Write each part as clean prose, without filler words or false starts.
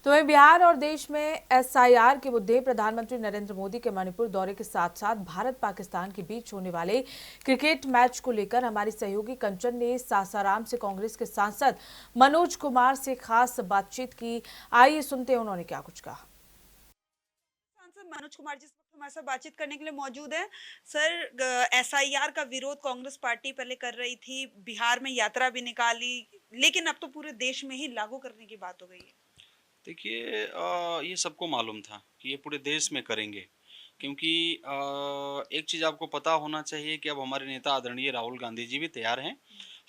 तो वहीं बिहार और देश में एसआईआर के मुद्दे, प्रधानमंत्री नरेंद्र मोदी के मणिपुर दौरे के साथ साथ भारत पाकिस्तान के बीच होने वाले क्रिकेट मैच को लेकर हमारी सहयोगी कंचन ने सासाराम से कांग्रेस के सांसद मनोज कुमार से खास बातचीत की। आइए सुनते हैं उन्होंने क्या कुछ कहा। सांसद मनोज कुमार जी इस वक्त हमारे साथ बातचीत करने के लिए मौजूद हैं। सर, एसआईआर का विरोध कांग्रेस पार्टी पहले कर रही थी, बिहार में यात्रा भी निकाली, लेकिन अब तो पूरे देश में ही लागू करने की बात हो गई है। देखिए, ये सबको मालूम था कि ये पूरे देश में करेंगे, क्योंकि एक चीज़ आपको पता होना चाहिए कि अब हमारे नेता आदरणीय राहुल गांधी जी भी तैयार हैं।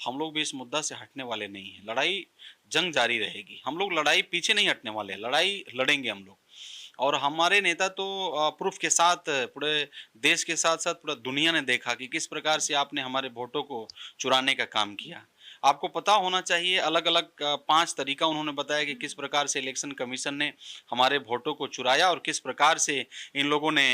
हम लोग भी इस मुद्दा से हटने वाले नहीं हैं। लड़ाई जंग जारी रहेगी। हम लोग लड़ाई पीछे नहीं हटने वाले, लड़ाई लड़ेंगे हम लोग। और हमारे नेता तो प्रूफ के साथ पूरे देश के साथ साथ पूरा दुनिया ने देखा कि किस प्रकार से आपने हमारे वोटों को चुराने का काम किया। आपको पता होना चाहिए, अलग अलग 5 तरीका उन्होंने बताया कि किस प्रकार से इलेक्शन कमीशन ने हमारे वोटों को चुराया और किस प्रकार से इन लोगों ने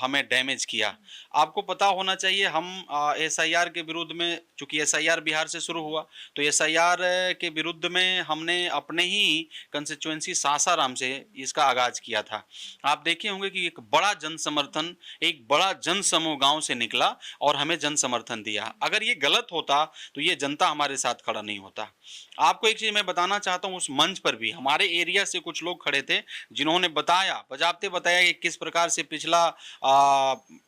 हमें डैमेज किया। आपको पता होना चाहिए, हम एसआईआर के विरुद्ध में, चूंकि एसआईआर बिहार से शुरू हुआ, तो एसआईआर के विरुद्ध में हमने अपने ही कंस्टिट्यूएंसी सासाराम से इसका आगाज किया था। आप देखे होंगे कि एक बड़ा जन समर्थन, एक बड़ा जन समूह गांव से निकला और हमें जन समर्थन दिया। अगर ये गलत होता तो ये जनता हमारे साथ खड़ा नहीं होता। आपको एक चीज मैं बताना चाहता हूं, उस मंच पर भी हमारे एरिया से कुछ लोग खड़े थे जिन्होंने बताया, बजाबते बताया कि किस प्रकार से पिछला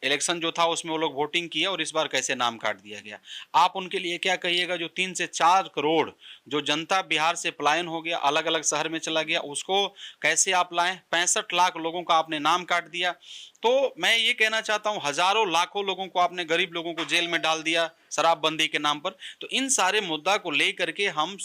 इलेक्शन जो था उसमें वो लोग वोटिंग किए और इस बार कैसे नाम काट दिया गया। आप उनके लिए क्या कहिएगा? जो 3 से 4 करोड़ जो जनता बिहार से पलायन हो गया, अलग अलग शहर में चला गया, उसको कैसे आप लाएं? 65 लाख लोगों का आपने नाम काट दिया। तो मैं ये कहना चाहता हूं, हजारों लाखों लोगों को आपने, गरीब लोगों को जेल में डाल दिया शराबबंदी के नाम पर। तो इन सारे मुद्दा को लेकर के हम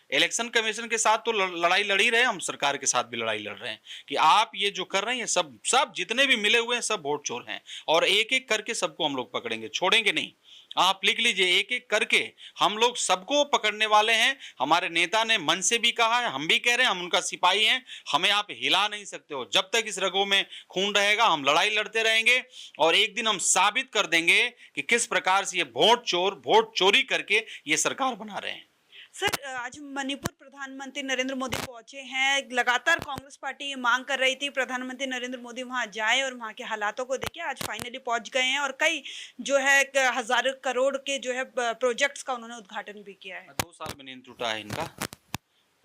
इलेक्शन कमीशन के साथ तो लड़ाई लड़ ही रहे हैं, हम सरकार के साथ भी लड़ाई लड़ रहे हैं कि आप ये जो कर रहे हैं, सब सब जितने भी मिले हुए हैं सब वोट चोर हैं और एक एक करके सबको हम लोग पकड़ेंगे, छोड़ेंगे नहीं। आप लिख लीजिए, एक एक करके हम लोग सबको पकड़ने वाले हैं। हमारे नेता ने मन से भी कहा है, हम भी कह रहे हैं, हम उनका सिपाही हैं। हमें आप हिला नहीं सकते हो। जब तक इस रगों में खून रहेगा हम लड़ाई लड़ते रहेंगे और एक दिन हम साबित कर देंगे कि किस प्रकार से ये वोट चोरी करके ये सरकार बना रहे हैं। सर, आज मणिपुर प्रधानमंत्री नरेंद्र मोदी पहुंचे हैं। लगातार कांग्रेस पार्टी ये मांग कर रही थी प्रधानमंत्री नरेंद्र मोदी वहां जाए और वहां के हालातों को देखे। आज फाइनली पहुंच गए हैं और कई जो है हजारों करोड़ के जो है प्रोजेक्ट्स का उन्होंने उद्घाटन भी किया है। 2 साल में नींद टूटा है इनका।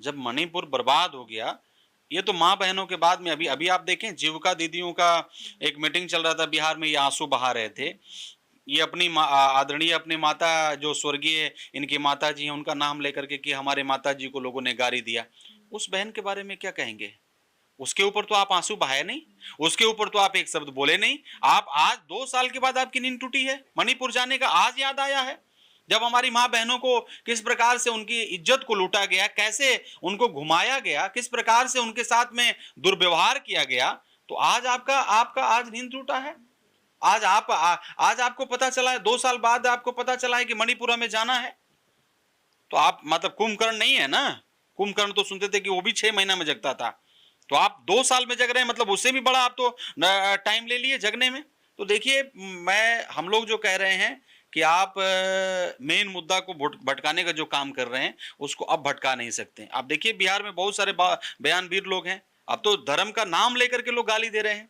जब मणिपुर बर्बाद हो गया, ये तो माँ बहनों के बाद में, अभी अभी आप देखें जीविका दीदियों का एक मीटिंग चल रहा था बिहार में, ये आंसू बहा रहे थे। ये अपनी आदरणीय अपनी माता, जो स्वर्गीय इनकी माता जी हैं, उनका नाम लेकर के कि हमारे माता जी को लोगों ने गाली दिया। उस बहन के बारे में क्या कहेंगे? उसके ऊपर तो आप आंसू बहाए नहीं, उसके ऊपर तो आप एक शब्द बोले नहीं। आप आज 2 साल के बाद आपकी नींद टूटी है, मणिपुर जाने का आज याद आया है? जब हमारी माँ बहनों को किस प्रकार से उनकी इज्जत को लूटा गया, कैसे उनको घुमाया गया, किस प्रकार से उनके साथ में दुर्व्यवहार किया गया, तो आज आपका आपका आज नींद टूटा है। आज आपको पता चला है, 2 साल बाद आपको पता चला है कि मणिपुर हमें जाना है। तो आप मतलब कुंभकर्ण नहीं है ना? कुंभकर्ण तो सुनते थे कि वो भी 6 महीना में जगता था। तो आप 2 साल में जग रहे हैं, मतलब उससे भी बड़ा आप तो टाइम ले लिए जगने में। तो देखिए, हम लोग जो कह रहे हैं कि आप मेन मुद्दा को भटकाने का जो काम कर रहे हैं उसको अब भटका नहीं सकते। आप देखिए बिहार में बहुत सारे बयानवीर लोग हैं। अब तो धर्म का नाम लेकर के लोग गाली दे रहे हैं,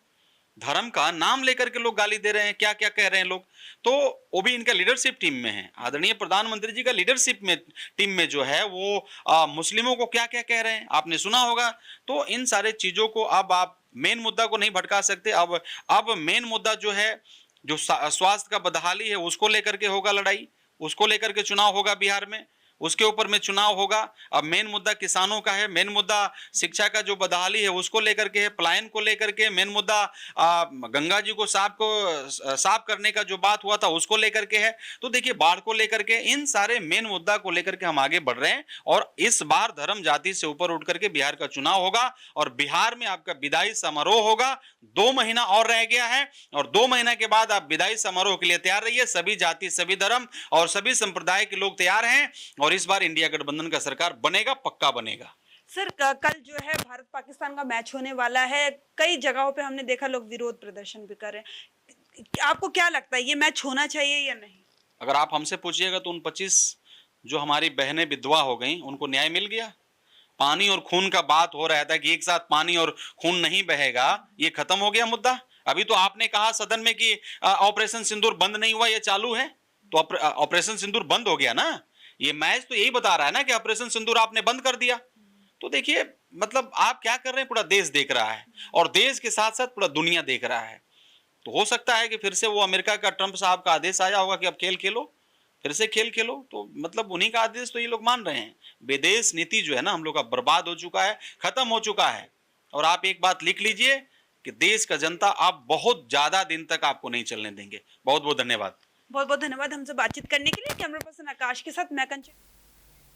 धर्म का नाम लेकर के लोग गाली दे रहे हैं। क्या क्या कह रहे हैं लोग? तो वो भी इनका लीडरशिप टीम में है। आदरणीय प्रधानमंत्री जी का लीडरशिप में टीम में जो है वो मुस्लिमों को क्या क्या कह रहे हैं आपने सुना होगा। तो इन सारे चीजों को अब आप मेन मुद्दा को नहीं भटका सकते। अब मेन मुद्दा जो है, जो स्वास्थ्य का बदहाली है, उसको लेकर के होगा लड़ाई, उसको लेकर के चुनाव होगा बिहार में, उसके ऊपर में चुनाव होगा। अब मेन मुद्दा किसानों का है, मेन मुद्दा शिक्षा का जो बदहाली है उसको लेकर के है, पलायन को लेकर के, मेन मुद्दा गंगा जी को साफ करने का जो बात हुआ था उसको लेकर के है। तो देखिए, बाढ़ को लेकर के, इन सारे मेन मुद्दा को लेकर के हम आगे बढ़ रहे हैं और इस बार धर्म जाति से ऊपर उठ करके बिहार का चुनाव होगा और बिहार में आपका विदाई समारोह होगा। 2 महीना और रह गया है और 2 महीना के बाद आप विदाई समारोह के लिए तैयार रहिए। सभी जाति, सभी धर्म और सभी संप्रदाय के लोग तैयार हैं और इस बार इंडिया गठबंधन का सरकार बनेगा, पक्का बनेगा। सर, कल जो है भारत पाकिस्तान का मैच होने वाला है। कई जगहों पे हमने देखा लोग विरोध प्रदर्शन भी कर रहे हैं। आपको क्या लगता है ये मैच होना चाहिए या नहीं? अगर आप हमसे पूछिएगा तो उन 25 जो हमारी बहनें विधवा हो गई उनको न्याय मिल गया। पानी और खून का बात हो रहा था कि एक साथ पानी और खून नहीं बहेगा, ये खत्म हो गया मुद्दा। अभी तो आपने कहा सदन में कि ऑपरेशन सिंदूर बंद नहीं हुआ, ये चालू है। तो ऑपरेशन सिंदूर बंद हो गया ना। ये मैच तो यही बता रहा है ना कि ऑपरेशन सिंदूर आपने बंद कर दिया। तो देखिए, मतलब आप क्या कर रहे हैं, पूरा देश देख रहा है और देश के साथ साथ पूरा दुनिया देख रहा है। तो हो सकता है कि फिर से वो अमेरिका का ट्रंप साहब का आदेश आया होगा कि अब खेल खेलो, फिर से खेल खेलो। तो मतलब उन्हीं का आदेश तो ये लोग मान रहे हैं। विदेश नीति जो है ना हम लोग का बर्बाद हो चुका है, खत्म हो चुका है। और आप एक बात लिख लीजिए कि देश का जनता आप बहुत ज्यादा दिन तक आपको नहीं चलने देंगे। बहुत बहुत धन्यवाद। बहुत बहुत धन्यवाद हमसे बातचीत करने के लिए। कैमरा पर्सन आकाश के साथ मैं कंचन।